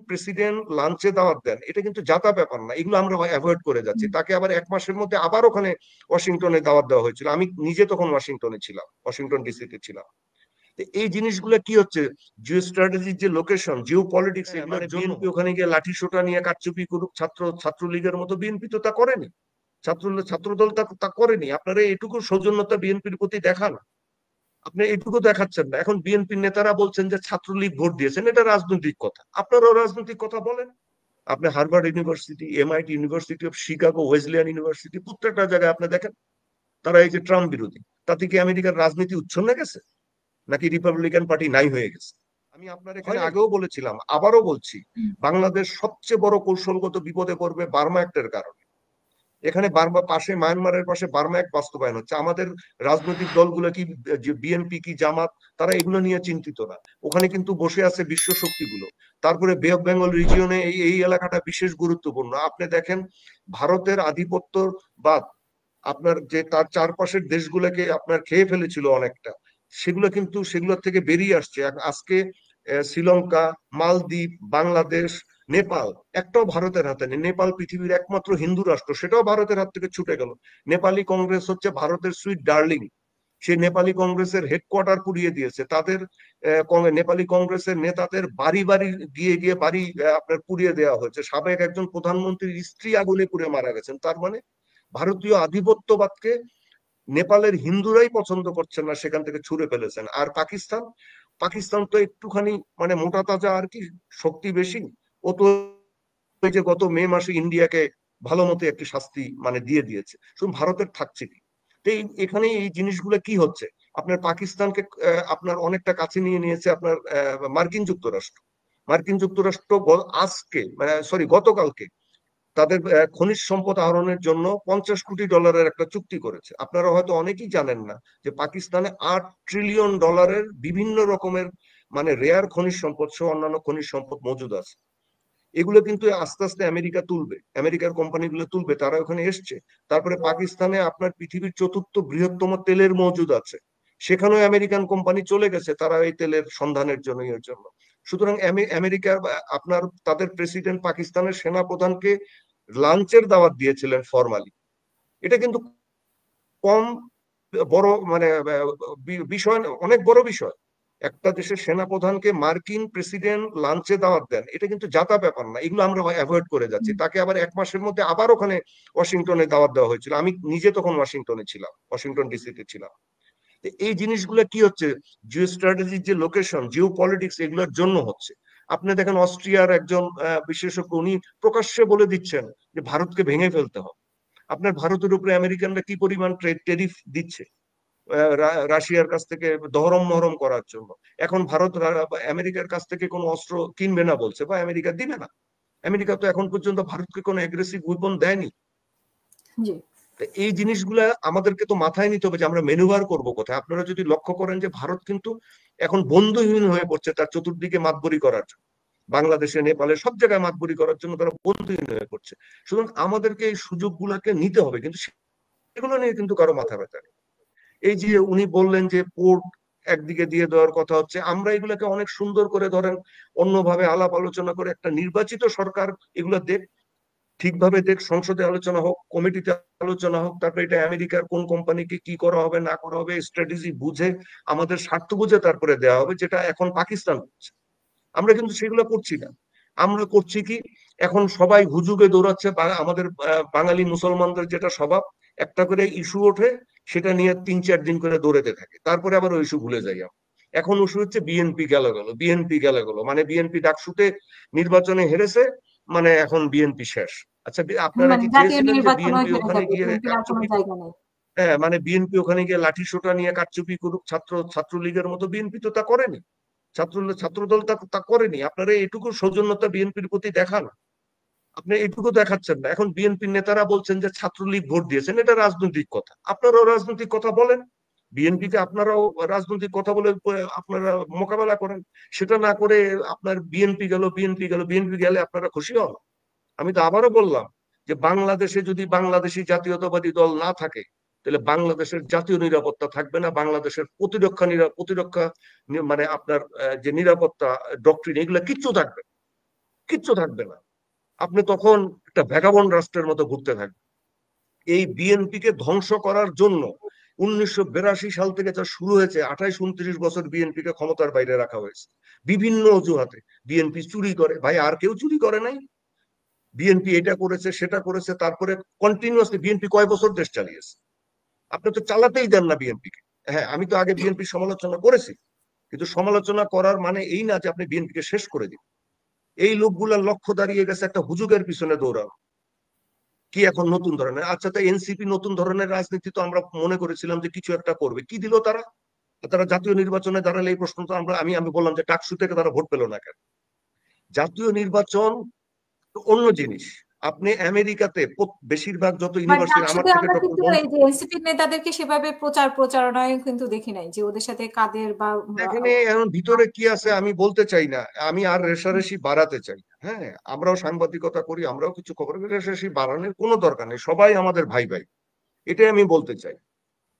President লাঞ্চে দাওয়াত দেন, এটা কিন্তু জাতা ব্যাপার না, এগুলো আমরা অ্যাভয়েড করে যাচ্ছি। তাকে আবার 1 মাসের মধ্যে আবার ওখানে ওয়াশিংটনে দাওয়াত দেওয়া হয়েছিল, আমি নিজে তখন ওয়াশিংটনে ছিলাম, ওয়াশিংটন ডিসিতে ছিলাম। এই জিনিসগুলো কি হচ্ছে, জিও স্ট্র্যাটেজির যে লোকেশন, জিও পলিটিক্স, এগুলোর বিএনপি ওখানে গিয়ে লাঠি সোটা নিয়ে কারচুপি করুক, ছাত্রলীগের মতো, বিএনপি তো তা করেনি, ছাত্রদল তা করেনি। আপনারা এটুকু সৌজন্যতা বিএনপির প্রতি দেখান, আপনি এটুকু দেখাচ্ছেন না। এখন বিএনপির নেতারা বলছেন যে ছাত্রলীগ ভোট দিয়েছেন, এটা রাজনৈতিক কথা, আপনারাও রাজনৈতিক কথা বলেন। আপনি Harvard University, MIT, University of Chicago, Wesleyan University, প্রত্যেকটা জায়গায় আপনি দেখেন তারা এই যে ট্রাম্প বিরোধী, তাতে কি আমেরিকার রাজনীতি উচ্ছন্নে গেছে, নাকি রিপাবলিকান পার্টি নাই হয়ে গেছে? আমি আপনার এখানে আগেও বলেছিলাম, আবারও বলছি, বাংলাদেশ সবচেয়ে বড় কৌশলগত বিপদে পড়বে বার্মা অ্যাক্টের কারণে। এখানে বার্মা পাশে, মায়ানমারের পাশে বার্মা অ্যাক্ট বাস্তবায়ন হচ্ছে। আমাদের রাজনৈতিক দলগুলো কি, বিএনপি কি জামাত, তারা এগুলো নিয়ে চিন্তিত না। ওখানে কিন্তু বসে আছে বিশ্ব শক্তিগুলো। তারপরে বে অফ বেঙ্গল রিজিয়নে এই এলাকাটা বিশেষ গুরুত্বপূর্ণ। আপনি দেখেন ভারতের আধিপত্য বা আপনার যে তার চারপাশের দেশগুলোকে আপনার খেয়ে ফেলেছিল অনেকটা, সেগুলোর থেকে বেরিয়ে আসছে আজকে। শ্রীলঙ্কা, মালদ্বীপ, বাংলাদেশ, নেপাল একটাও ভারতের হাতে নেই। নেপাল পৃথিবীর একমাত্র হিন্দু রাষ্ট্র, সেটাও ভারতের হাত থেকে ছুটে গেল। নেপালি কংগ্রেস হচ্ছে ভারতের সুইট ডার্লিং, সেই নেপালি কংগ্রেসের হেডকোয়ার্টার পুড়িয়ে দিয়েছে। তাদের নেপালি কংগ্রেসের নেতাদের বাড়ি বাড়ি গিয়ে গিয়ে বাড়ি আপনার পুড়িয়ে দেওয়া হয়েছে। সাবেক একজন প্রধানমন্ত্রীর স্ত্রী আগুনে পুড়ে মারা গেছেন। তার মানে ভারতীয় আধিপত্যবাদকে নেপালের হিন্দুরাই পছন্দ করছেন না, সেখান থেকে ছুড়ে ফেলেছেন। আর পাকিস্তান, পাকিস্তান তো একটুখানি মানে মোটা তাজা আর কি, শক্তি বেশি। ও তো ওই যে গত মে মাসে ইন্ডিয়াকে ভালো মতো একটি শাস্তি মানে দিয়ে দিয়েছে, শুধু ভারতের থাকছে কি। তো এখানে এই জিনিসগুলো কি হচ্ছে, আপনার পাকিস্তানকে আপনার অনেকটা কাছে নিয়ে নিয়েছে আপনার মার্কিন যুক্তরাষ্ট্র। মার্কিন যুক্তরাষ্ট্র আজকে মানে সরি গতকালকে তাদের খনিজ সম্পদ আহরণের জন্য $50 কোটি একটা চুক্তি করেছে। আপনারা হয়তো অনেকেই জানেন না যে পাকিস্তানে $8 ট্রিলিয়ন বিভিন্ন রকমের মানে রেয়ার খনিজ সম্পদ সহ অন্যান্য খনিজ সম্পদ মজুদ আছে। এগুলো কিন্তু আস্তে আস্তে আমেরিকা তুলবে, আমেরিকার কোম্পানিগুলো তুলবে, তারা ওখানে এসছে। তারপরে পাকিস্তানে আপনার পৃথিবীর 4র্থ বৃহত্তম তেলের মজুদ আছে, সেখানেও আমেরিকান কোম্পানি চলে গেছে তারা এই তেলের সন্ধানের জন্য, এর জন্য। সুতরাং আমেরিকার আপনার তাদের প্রেসিডেন্ট পাকিস্তানের সেনা প্রধানকে লাঞ্চের দাওয়াত দিয়েছিলেন ফরমালি। এটা কিন্তু কম বড় মানে বিষয়, অনেক বড় বিষয়। একটা দেশের সেনাপ্রধানকে মার্কিন প্রেসিডেন্ট লাঞ্চে দাওয়াত দেন, এটা কিন্তু জাতা ব্যাপার না, এগুলো আমরা অ্যাভয়েড করে যাচ্ছি। তাকে আবার 1 মাসের মধ্যে আবার ওখানে ওয়াশিংটনে দাওয়াত দেওয়া হয়েছিল, আমি নিজে তখন ওয়াশিংটনে ছিলাম, ওয়াশিংটন ডিসিতে ছিলাম। এই জিনিসগুলো কি হচ্ছে, জিও স্ট্র্যাটেজির যে লোকেশন, জিও পলিটিক্স, এগুলোর জন্য হচ্ছে। আপনি দেখেন অস্ট্রিয়ার একজন বিশেষজ্ঞ, উনি প্রকাশ্যে বলে দিচ্ছেন যে ভারতকে ভেঙে ফেলতে হবে। আপনার ভারতের উপরে আমেরিকানরা কি পরিমাণ ট্যারিফ দিচ্ছে রাশিয়ার কাছ থেকে দহরম মহরম করার জন্য। এখন ভারত আমেরিকার কাছ থেকে কোনো অস্ত্র কিনবে না বলছে, বা আমেরিকা দিবে না। আমেরিকা তো এখন পর্যন্ত ভারতকে কোনো এগ্রেসিভ উইপন দেয়নি। এই জিনিসগুলা আমাদেরকে তো মাথায় নিতে হবে যে আমরা ম্যানুভার করবো কোথায়। আপনারা যদি লক্ষ্য করেন যে ভারত কিন্তু এখন বন্ধুহীন হয়ে পড়ছে তার চতুর্দিকে মাতবরি করার জন্য, বাংলাদেশে, নেপালে সব জায়গায় মাতবরি করার জন্য তারা বন্ধুহীন হয়ে পড়ছে। সুতরাং আমাদেরকে এই সুযোগগুলোকে নিতে হবে, কিন্তু সেগুলো নিয়ে কিন্তু কারো মাথা ব্যথা নেই। এই যে উনি বললেন যে পোর্ট একদিকে দিয়ে দেওয়ার কথা হচ্ছে, আমরা এগুলোকে অনেক সুন্দর করে ধরেন অন্যভাবে আলাপ আলোচনা করে একটা নির্বাচিত সরকার এগুলো দেখ, ঠিকভাবে দেখ, সংসদে আলোচনা হোক, কমিটিতে আলোচনা হোক, তারপরে এটা আমেরিকার কোন কোম্পানিকে কি করা হবে না করা হবে স্ট্র্যাটেজি বুঝে, আমাদের স্বার্থ বুঝে তারপরে দেওয়া হবে, যেটা এখন পাকিস্তান করছে। আমরা কিন্তু সেগুলো করছি না। আমরা করছি কি, এখন সবাই হুজুগে দৌড়াচ্ছে। আমাদের বাঙালি মুসলমানদের যেটা স্বভাব, একটা করে ইস্যু ওঠে, সেটা নিয়ে 3-4 দিন করে দৌড়াতে থাকে, তারপরে আবার ওই ইস্যু ভুলে যাই। এখন ইস্যু হচ্ছে বিএনপি গেল, বিএনপি গেল, মানে বিএনপি ডাকসুতে নির্বাচনে হেরেছে, মানে এখন বিএনপি শেষ। আচ্ছা, আপনারা কি চেয়েছিলেন যে বিএনপি ওখানে গিয়ে কারচুপি, হ্যাঁ মানে বিএনপি ওখানে গিয়ে লাঠি সোটা নিয়ে কারচুপি করুক, ছাত্রলীগের মতো? বিএনপি তো তা করেনি, ছাত্রদল তা করেনি। আপনারা এটুকু সৌজন্যতা বিএনপির প্রতি দেখান, আপনি এটুকু দেখাচ্ছেন না। এখন বিএনপির নেতারা বলছেন যে ছাত্রলীগ ভোট দিয়েছেন, এটা রাজনৈতিক কথা, আপনারাও রাজনৈতিক কথা বলেন, বিএনপিতে আপনারাও রাজনৈতিক কথা বলে আপনারা মোকাবেলা করেন। সেটা না করে আপনার বিএনপি গেল, বিএনপি গেলে আপনারা খুশি হন? আমি তো আবারও বললাম যে বাংলাদেশে যদি বাংলাদেশি জাতীয়তাবাদী দল না থাকে, তাহলে বাংলাদেশের জাতীয় নিরাপত্তা থাকবে না, বাংলাদেশের প্রতিরক্ষা মানে আপনার যে নিরাপত্তা ডক্ট্রিন, এগুলো কিচ্ছু থাকবে। কিচ্ছু থাকবে না। আপনি তখন একটা ভ্যাগাবন্ড রাষ্ট্রের মতো ঘুরতে থাকবেন। এই বিএনপি কে ধ্বংস করার জন্য 1982 সাল থেকে যা শুরু হয়েছে, 28-29 বছর বিএনপি কে ক্ষমতার বাইরে রাখা হয়েছে বিভিন্ন অজুহাতে। বিএনপি চুরি করে, ভাই আর কেউ চুরি করে নাই? বিএনপি এটা করেছে সেটা করেছে, তারপরে কন্টিনিউয়াসলি বিএনপি কয় বছর দেশ চালিয়েছে? আপনি তো চালাতেই দেন না বিএনপি কে। হ্যাঁ, আমি তো আগে বিএনপির সমালোচনা করেছি, কিন্তু সমালোচনা করার মানে এই না যে আপনি বিএনপি কে শেষ করে দিন। এই লোকগুলার লক্ষ্য দাঁড়িয়ে গেছে একটা হুজুগের পিছনে দৌড়ানো। কি এখন নতুন ধরনের, আচ্ছা তাই এনসিপি নতুন ধরনের রাজনীতি তো আমরা মনে করেছিলাম যে কিছু একটা করবে, কি দিল তারা? তারা জাতীয় নির্বাচনে দাঁড়ালে এই প্রশ্ন তো আমি আমি বললাম যে টাকসু থেকে তারা ভোট পেল না কেন? জাতীয় নির্বাচন তো অন্য জিনিস। আপনি আমেরিকাতে বেশিরভাগ যত মানে ইউনিভার্সিটি, আমার ডাকসুতে থেকে আমরা ডক্টর কিন্তু বন এই যে এনসিপির নেতাদেরকে সেভাবে প্রচারণায় কিন্তু দেখি নাই যে ওদের সাথে কাদের বা এখানে এখন ভিতরে কি আছে আমি বলতে চাই না, আমি আর রেশারেশি বাড়াতে চাই না। হ্যাঁ, আমরাও সাংবাদিকতা করি, আমরাও কিছু খবর, রেশারেশি বাড়ানোর কোনো দরকার নেই, সবাই আমাদের ভাই ভাই, এটাই আমি বলতে চাই।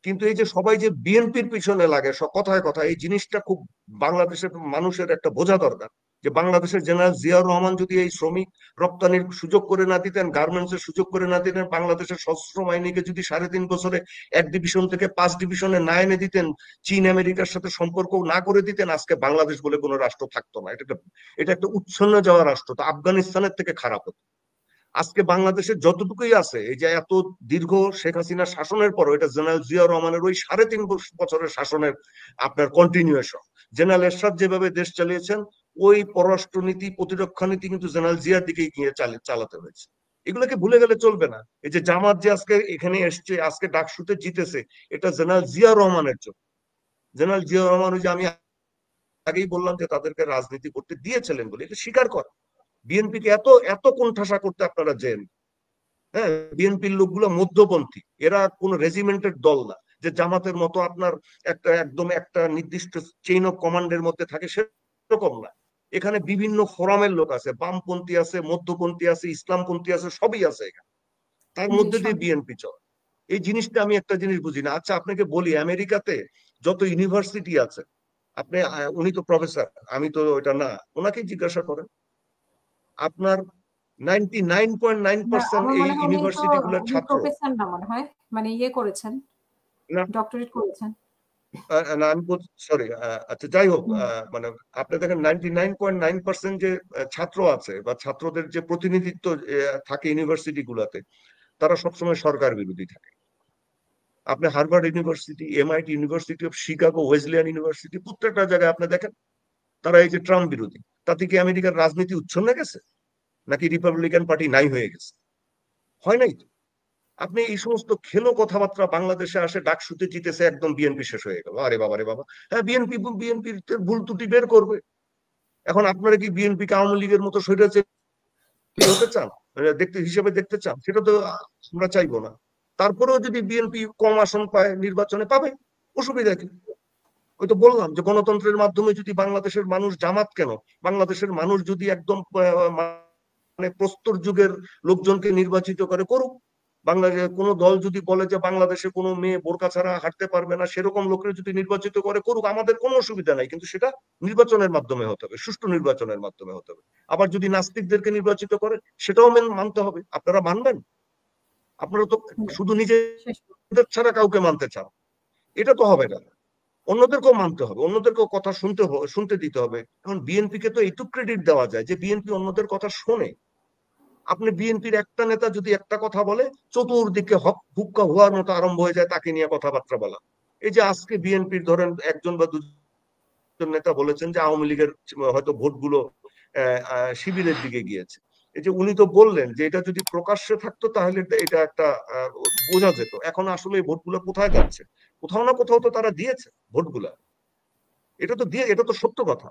কিন্তু এই যে সবাই যে বিএনপির পিছনে লাগে সব কথায় কথা, এই জিনিসটা খুব বাংলাদেশের মানুষের একটা বোঝা দরকার। যে বাংলাদেশের জেনারেল জিয়াউর রহমান যদি এই শ্রমিক রপ্তানির সুযোগ করে না দিতেন, গার্মেন্টস এর সুযোগ করে না দিতেন, বাংলাদেশের সশস্ত্র বাহিনীকে যদি 3.5 বছরে 1 ডিভিশন থেকে 5 ডিভিশনে না এনে দিতেন, চীন আমেরিকার সাথে সম্পর্ক না করে দিতেন, আজকে বাংলাদেশ বলে কোনো রাষ্ট্র থাকতো না। এটা একটা উচ্ছন্ন যাওয়া রাষ্ট্র, তো আফগানিস্তানের থেকে খারাপ হতো। আজকে বাংলাদেশের যতটুকুই আছে, এই যে এত দীর্ঘ শেখ হাসিনার শাসনের পর, এটা জেনারেল জিয়াউর রহমানের ওই 3.5 বছরের শাসনের আপনার কন্টিনিউয়েশন। জেনারেল এরশাদ যেভাবে দেশ চালিয়েছেন, ওই পররাষ্ট্রনীতি প্রতিরক্ষা নীতি কিন্তু জেনারেল জিয়ার দিকেই গিয়ে চালাতে হয়েছে। এগুলোকে ভুলে গেলে চলবে না। এই যে জামাত যে আজকে এখানে এসছে, আজকে ডাকসুতে জিতেছে, এটা জেনারেল জিয়াউর রহমানের জন্য। জেনারেল জিয়াউর রহমান, ওই যে আমি আগেই বললাম যে তাদেরকে রাজনীতি করতে দিয়েছিলেন বলে এটা স্বীকার করে। বিএনপি কে এত এত কোণঠাসা করতে আপনারা জেন। হ্যাঁ, বিএনপির লোকগুলো মধ্যপন্থী, এরা কোন রেজিমেন্টের দল না যে জামাতের মতো আপনার একটা একদম একটা নির্দিষ্ট চেইন অফ কমান্ডের মধ্যে থাকে, সেরকম না। এখানে বিভিন্ন ফোরামের লোক আছে, বামপন্থী আছে, মধ্যপন্থী আছে, ইসলামপন্থী আছে, সবই আছে এখানে। তার জি মধ্যে দিয়ে সব। বিএনপি চলে। এই জিনিসটা আমি একটা জিনিস বুঝি না। আচ্ছা আপনাকে বলি, আমেরিকাতে যত ইউনিভার্সিটি আছে, আপনি উনি তো প্রফেসর, আমি তো ওইটা না, ওনাকেই জিজ্ঞাসা করেন। আপনার 99.9% আমার এই মনে হয় উনি তো ইউনিভার্সিটি গুলোর ছাত্র। প্রফেসর না, মনে হয় মানে ইয়ে করেছেন, না, ডক্টরেট করেছেন। না আমি সরি, আচ্ছা যাই হোক, হুম। মানে আপনি দেখেন 99.9% যে ছাত্র আছে বা ছাত্রদের যে প্রতিনিধিত্ব থাকে ইউনিভার্সিটি গুলাতে, তারা সবসময় সরকার বিরোধী থাকে। আপনি Harvard University, MIT, University of Chicago, Wesleyan University, প্রত্যেকটা জায়গায় আপনি দেখেন তারা এই যে ট্রাম্প বিরোধী। তাতে কি আমেরিকার রাজনীতি উচ্ছন্নে গেছে, নাকি রিপাবলিকান পার্টি নাই হয়ে গেছে? হয় নাই তো। আপনি এই সমস্ত খেলো কথাবার্তা বাংলাদেশে আসে, ডাকসুতে জিতেছে, একদম বিএনপি শেষ হয়ে গেল, আরে বাবা রে বাবা। হ্যাঁ, বিএনপি বিএনপির ভুল ত্রুটি বের করবে। এখন আপনারা কি বিএনপি কে আওয়ামী লীগের মতো স্বৈরাচারী হতে চান, দেখতে হিসেবে দেখতে চান? সেটা তো আমরা চাইবো না। তারপরেও যদি বিএনপি কম আসন পায়, নির্বাচনে পাবে, অসুবিধা কি? ওই তো বললাম যে গণতন্ত্রের মাধ্যমে যদি বাংলাদেশের মানুষ, জামাত কেন, বাংলাদেশের মানুষ যদি একদম মানে প্রস্তর যুগের লোকজনকে নির্বাচিত করে, করুক। বাংলাদেশের কোনো দল যদি বলে যে বাংলাদেশে কোনো মেয়ে বোরকা ছাড়া হাঁটতে পারবে না, সেরকম লোকের যদি নির্বাচিত করে, করুক, আমাদের কোনো অসুবিধা নাই। কিন্তু সেটা নির্বাচনের মাধ্যমে হতে হবে, সুষ্ঠু নির্বাচনের মাধ্যমে হতে হবে। আবার যদি নাস্তিকদেরকে নির্বাচিত করে, সেটাও মানতে হবে। আপনারা মানবেন? আপনারা তো শুধু শেষ। নিজেদের ছাড়া কাউকে মানতে চান, এটা তো হবে না। অন্যদেরকেও মানতে হবে, অন্যদেরকেও কথা শুনতে দিতে হবে। এখন বিএনপি কে তো এইটুক ক্রেডিট দেওয়া যায় যে বিএনপি অন্যদের কথা শোনে। আপনি বিএনপির একটা নেতা যদি একটা কথা বলে, চতুর্দিকে হুক্কা হওয়ার মতো আরম্ভ হয়ে যায় তাকে নিয়ে কথাবার্তা বলা। এই যে আজকে বিএনপির ধরেন একজন বা দুজন নেতা বলেছেন যে আওয়ামী লীগের হয়তো ভোটগুলো শিবিরের দিকে গিয়েছে। এই যে উনি তো বললেন যে এটা যদি প্রকাশ্যে থাকতো তাহলে এটা একটা বোঝা যেত। এখন আসলে এই ভোটগুলো কোথায় যাচ্ছে? কোথাও না কোথাও তো তারা দিয়েছে ভোটগুলা। এটা তো সত্য কথা।